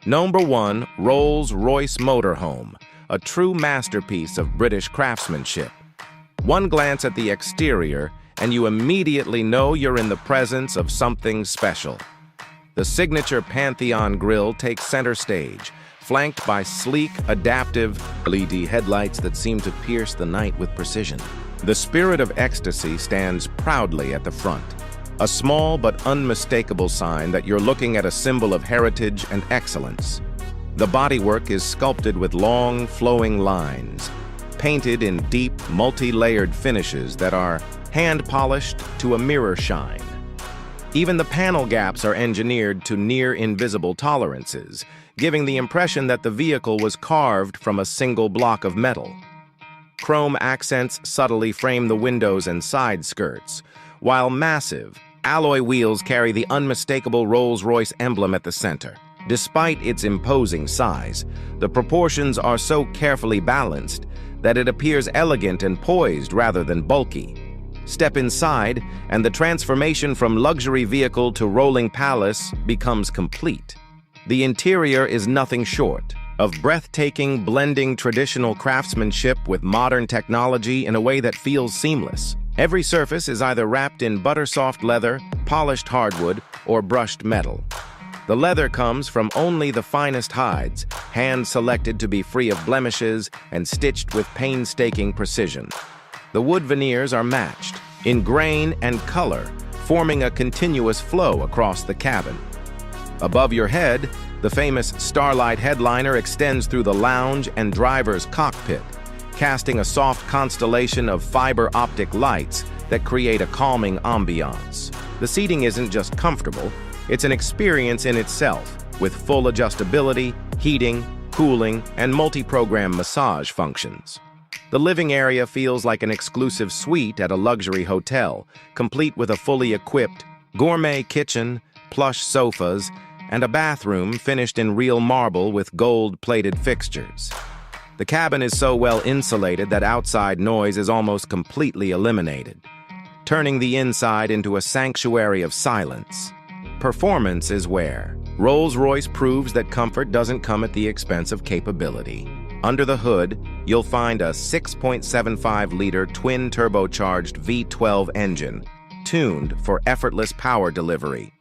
Number 1, Rolls-Royce Motorhome, a true masterpiece of British craftsmanship. One glance at the exterior, and you immediately know you're in the presence of something special. The signature Pantheon grille takes center stage, flanked by sleek, adaptive LED headlights that seem to pierce the night with precision. The Spirit of Ecstasy stands proudly at the front, a small but unmistakable sign that you're looking at a symbol of heritage and excellence. The bodywork is sculpted with long, flowing lines, painted in deep, multi-layered finishes that are hand-polished to a mirror shine. Even the panel gaps are engineered to near-invisible tolerances, giving the impression that the vehicle was carved from a single block of metal. Chrome accents subtly frame the windows and side skirts, while massive, alloy wheels carry the unmistakable Rolls-Royce emblem at the center. Despite its imposing size, the proportions are so carefully balanced that it appears elegant and poised rather than bulky. Step inside, and the transformation from luxury vehicle to rolling palace becomes complete. The interior is nothing short of breathtaking, blending traditional craftsmanship with modern technology in a way that feels seamless. Every surface is either wrapped in butter-soft leather, polished hardwood, or brushed metal. The leather comes from only the finest hides, hand-selected to be free of blemishes and stitched with painstaking precision. The wood veneers are matched, in grain and color, forming a continuous flow across the cabin. Above your head, the famous Starlight headliner extends through the lounge and driver's cockpit, casting a soft constellation of fiber optic lights that create a calming ambiance. The seating isn't just comfortable, it's an experience in itself, with full adjustability, heating, cooling, and multi-program massage functions. The living area feels like an exclusive suite at a luxury hotel, complete with a fully equipped gourmet kitchen, plush sofas, and a bathroom finished in real marble with gold-plated fixtures. The cabin is so well insulated that outside noise is almost completely eliminated, turning the inside into a sanctuary of silence. Performance is where Rolls-Royce proves that comfort doesn't come at the expense of capability. Under the hood, you'll find a 6.75-liter twin-turbocharged V12 engine, tuned for effortless power delivery.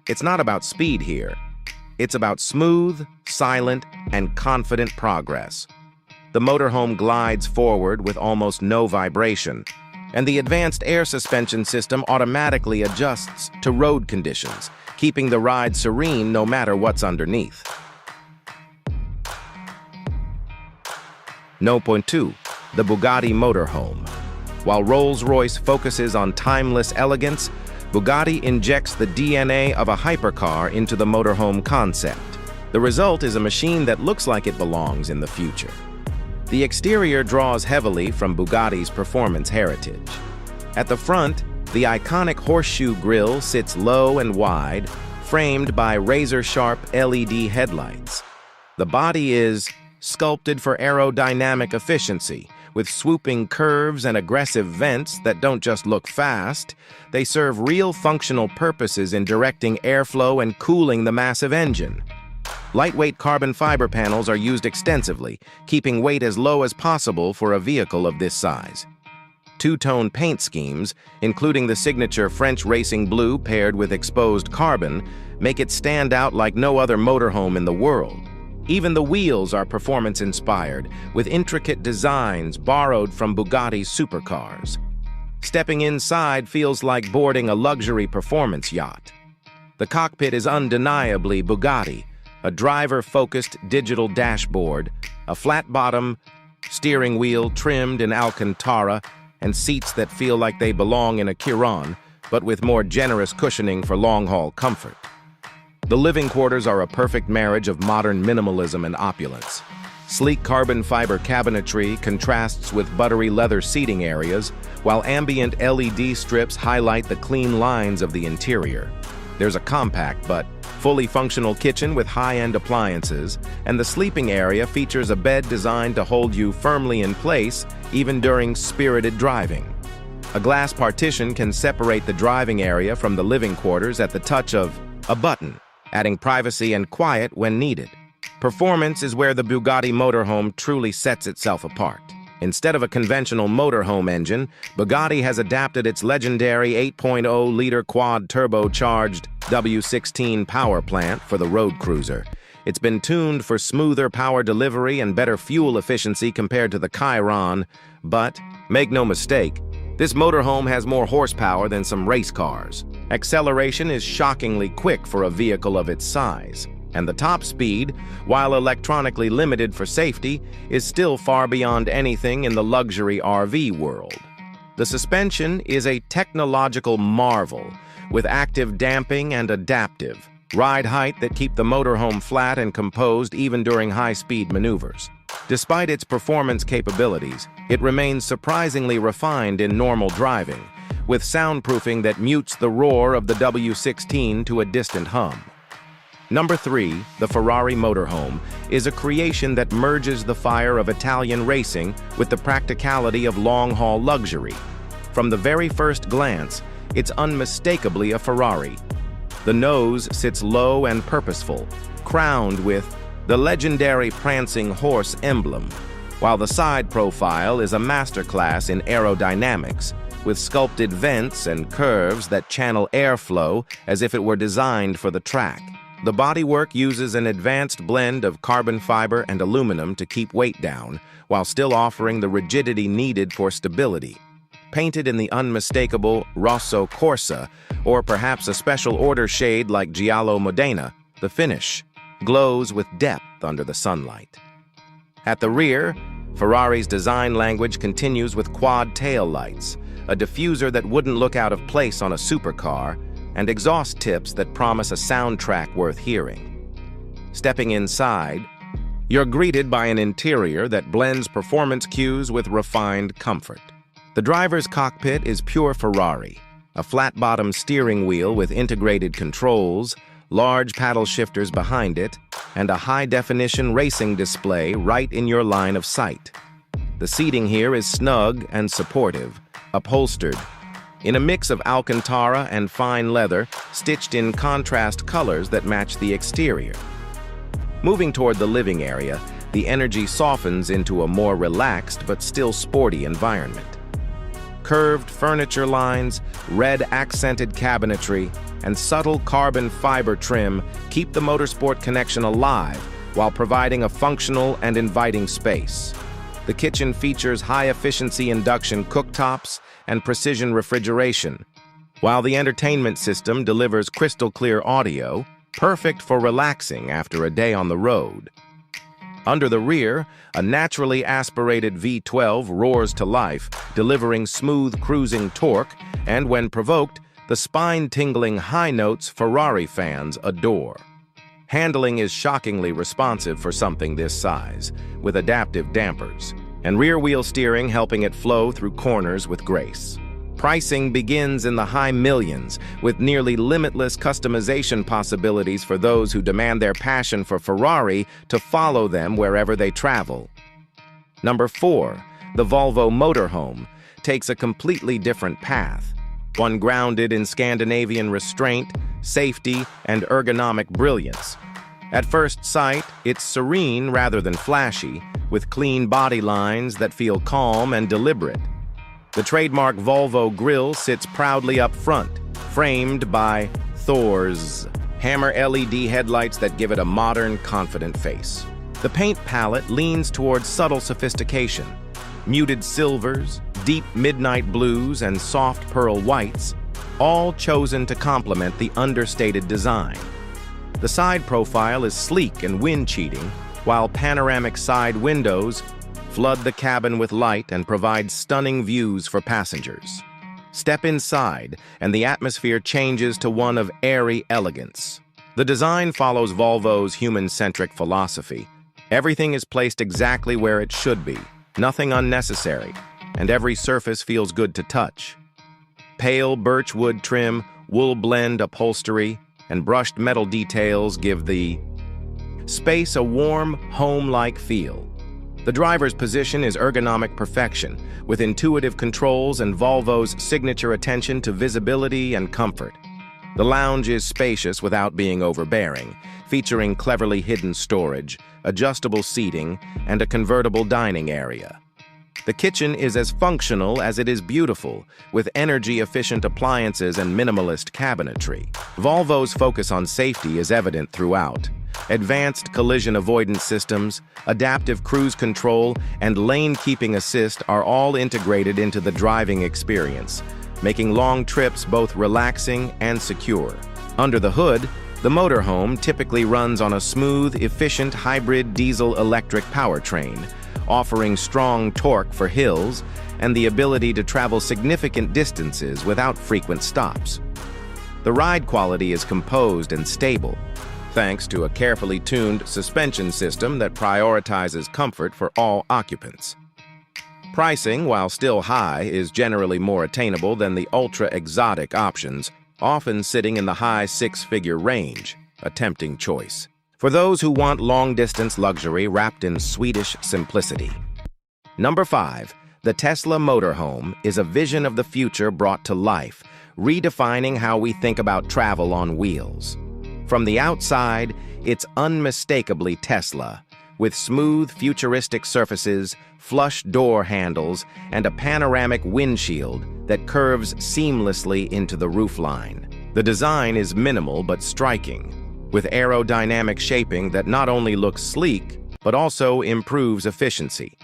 It's not about speed here. It's about smooth, silent, and confident progress. The motorhome glides forward with almost no vibration, and the advanced air suspension system automatically adjusts to road conditions, keeping the ride serene no matter what's underneath. No. 2. The Bugatti Motorhome. While Rolls-Royce focuses on timeless elegance, Bugatti injects the DNA of a hypercar into the motorhome concept. The result is a machine that looks like it belongs in the future. The exterior draws heavily from Bugatti's performance heritage. At the front, the iconic horseshoe grille sits low and wide, framed by razor-sharp LED headlights. The body is sculpted for aerodynamic efficiency, with swooping curves and aggressive vents that don't just look fast, they serve real functional purposes in directing airflow and cooling the massive engine. Lightweight carbon fiber panels are used extensively, keeping weight as low as possible for a vehicle of this size. Two-tone paint schemes, including the signature French racing blue paired with exposed carbon, make it stand out like no other motorhome in the world. Even the wheels are performance-inspired, with intricate designs borrowed from Bugatti's supercars. Stepping inside feels like boarding a luxury performance yacht. The cockpit is undeniably Bugatti, a driver-focused digital dashboard, a flat-bottom steering wheel trimmed in Alcantara, and seats that feel like they belong in a Chiron but with more generous cushioning for long-haul comfort. The living quarters are a perfect marriage of modern minimalism and opulence. Sleek carbon fiber cabinetry contrasts with buttery leather seating areas, while ambient LED strips highlight the clean lines of the interior. There's a compact but fully functional kitchen with high-end appliances, and the sleeping area features a bed designed to hold you firmly in place even during spirited driving. A glass partition can separate the driving area from the living quarters at the touch of a button, adding privacy and quiet when needed. Performance is where the Bugatti Motorhome truly sets itself apart. Instead of a conventional motorhome engine, Bugatti has adapted its legendary 8.0-liter quad-turbocharged W16 power plant for the road cruiser. It's been tuned for smoother power delivery and better fuel efficiency compared to the Chiron, but, make no mistake, this motorhome has more horsepower than some race cars. Acceleration is shockingly quick for a vehicle of its size, and the top speed, while electronically limited for safety, is still far beyond anything in the luxury RV world. The suspension is a technological marvel, with active damping and adaptive ride height that keep the motorhome flat and composed even during high-speed maneuvers. Despite its performance capabilities, it remains surprisingly refined in normal driving, with soundproofing that mutes the roar of the W16 to a distant hum. Number 3, the Ferrari Motorhome, is a creation that merges the fire of Italian racing with the practicality of long-haul luxury. From the very first glance, it's unmistakably a Ferrari. The nose sits low and purposeful, crowned with the legendary prancing horse emblem, while the side profile is a masterclass in aerodynamics, with sculpted vents and curves that channel airflow as if it were designed for the track. The bodywork uses an advanced blend of carbon fiber and aluminum to keep weight down, while still offering the rigidity needed for stability. Painted in the unmistakable Rosso Corsa, or perhaps a special order shade like Giallo Modena, the finish glows with depth under the sunlight. At the rear, Ferrari's design language continues with quad tail lights, a diffuser that wouldn't look out of place on a supercar, and exhaust tips that promise a soundtrack worth hearing. Stepping inside, you're greeted by an interior that blends performance cues with refined comfort. The driver's cockpit is pure Ferrari, a flat-bottom steering wheel with integrated controls, large paddle shifters behind it, and a high-definition racing display right in your line of sight. The seating here is snug and supportive, upholstered in a mix of Alcantara and fine leather, stitched in contrast colors that match the exterior. Moving toward the living area, the energy softens into a more relaxed but still sporty environment. Curved furniture lines, red accented cabinetry, and subtle carbon fiber trim keep the motorsport connection alive while providing a functional and inviting space. The kitchen features high-efficiency induction cooktops and precision refrigeration, while the entertainment system delivers crystal-clear audio, perfect for relaxing after a day on the road. Under the rear, a naturally aspirated V12 roars to life, delivering smooth cruising torque, and when provoked, the spine-tingling high notes Ferrari fans adore. Handling is shockingly responsive for something this size, with adaptive dampers, and rear-wheel steering helping it flow through corners with grace. Pricing begins in the high millions, with nearly limitless customization possibilities for those who demand their passion for Ferrari to follow them wherever they travel. Number 4, the Volvo Motorhome, takes a completely different path, one grounded in Scandinavian restraint, safety, and ergonomic brilliance. At first sight, it's serene rather than flashy, with clean body lines that feel calm and deliberate. The trademark Volvo grille sits proudly up front, framed by Thor's hammer LED headlights that give it a modern, confident face. The paint palette leans towards subtle sophistication. Muted silvers, deep midnight blues, and soft pearl whites, all chosen to complement the understated design. The side profile is sleek and wind-cheating, while panoramic side windows flood the cabin with light and provide stunning views for passengers. Step inside, and the atmosphere changes to one of airy elegance. The design follows Volvo's human-centric philosophy. Everything is placed exactly where it should be, nothing unnecessary, and every surface feels good to touch. Pale birchwood trim, wool blend upholstery, and brushed metal details give the space a warm, home-like feel. The driver's position is ergonomic perfection, with intuitive controls and Volvo's signature attention to visibility and comfort. The lounge is spacious without being overbearing, featuring cleverly hidden storage, adjustable seating, and a convertible dining area. The kitchen is as functional as it is beautiful, with energy-efficient appliances and minimalist cabinetry. Volvo's focus on safety is evident throughout. Advanced collision avoidance systems, adaptive cruise control, and lane-keeping assist are all integrated into the driving experience, making long trips both relaxing and secure. Under the hood, the motorhome typically runs on a smooth, efficient hybrid diesel-electric powertrain, offering strong torque for hills and the ability to travel significant distances without frequent stops. The ride quality is composed and stable, thanks to a carefully tuned suspension system that prioritizes comfort for all occupants. Pricing, while still high, is generally more attainable than the ultra-exotic options, often sitting in the high six-figure range, a tempting choice for those who want long-distance luxury wrapped in Swedish simplicity. Number 5. The Tesla Motorhome is a vision of the future brought to life, redefining how we think about travel on wheels. From the outside, it's unmistakably Tesla, with smooth, futuristic surfaces, flush door handles, and a panoramic windshield that curves seamlessly into the roofline. The design is minimal but striking, with aerodynamic shaping that not only looks sleek, but also improves efficiency.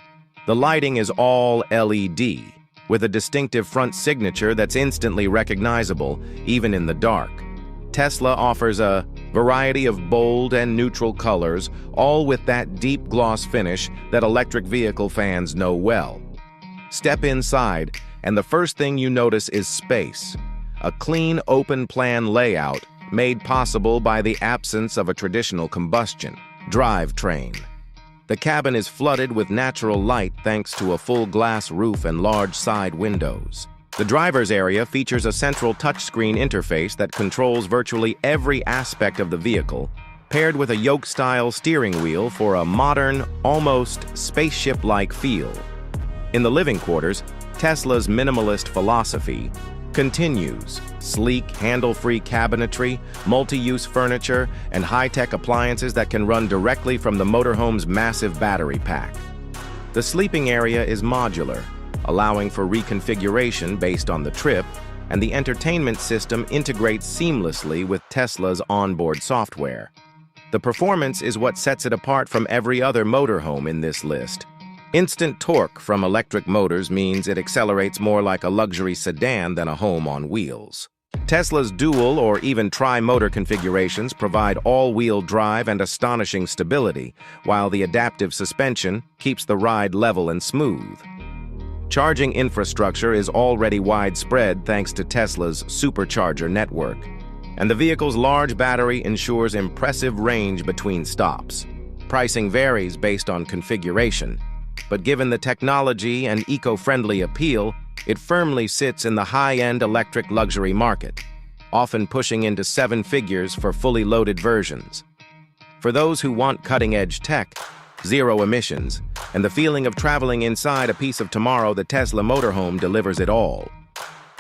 The lighting is all LED, with a distinctive front signature that's instantly recognizable, even in the dark. Tesla offers a variety of bold and neutral colors, all with that deep gloss finish that electric vehicle fans know well. Step inside, and the first thing you notice is space. A clean, open-plan layout made possible by the absence of a traditional combustion drivetrain. The cabin is flooded with natural light thanks to a full glass roof and large side windows. The driver's area features a central touchscreen interface that controls virtually every aspect of the vehicle, paired with a yoke-style steering wheel for a modern, almost spaceship-like feel. In the living quarters, Tesla's minimalist philosophy continues. Sleek, handle-free cabinetry, multi-use furniture, and high-tech appliances that can run directly from the motorhome's massive battery pack. The sleeping area is modular, allowing for reconfiguration based on the trip, and the entertainment system integrates seamlessly with Tesla's onboard software. The performance is what sets it apart from every other motorhome in this list. Instant torque from electric motors means it accelerates more like a luxury sedan than a home on wheels. Tesla's dual or even tri-motor configurations provide all-wheel drive and astonishing stability, while the adaptive suspension keeps the ride level and smooth. Charging infrastructure is already widespread thanks to Tesla's supercharger network, and the vehicle's large battery ensures impressive range between stops. Pricing varies based on configuration, but given the technology and eco-friendly appeal, it firmly sits in the high-end electric luxury market, often pushing into seven figures for fully loaded versions. For those who want cutting-edge tech, zero emissions, and the feeling of traveling inside a piece of tomorrow, the Tesla Motorhome delivers it all.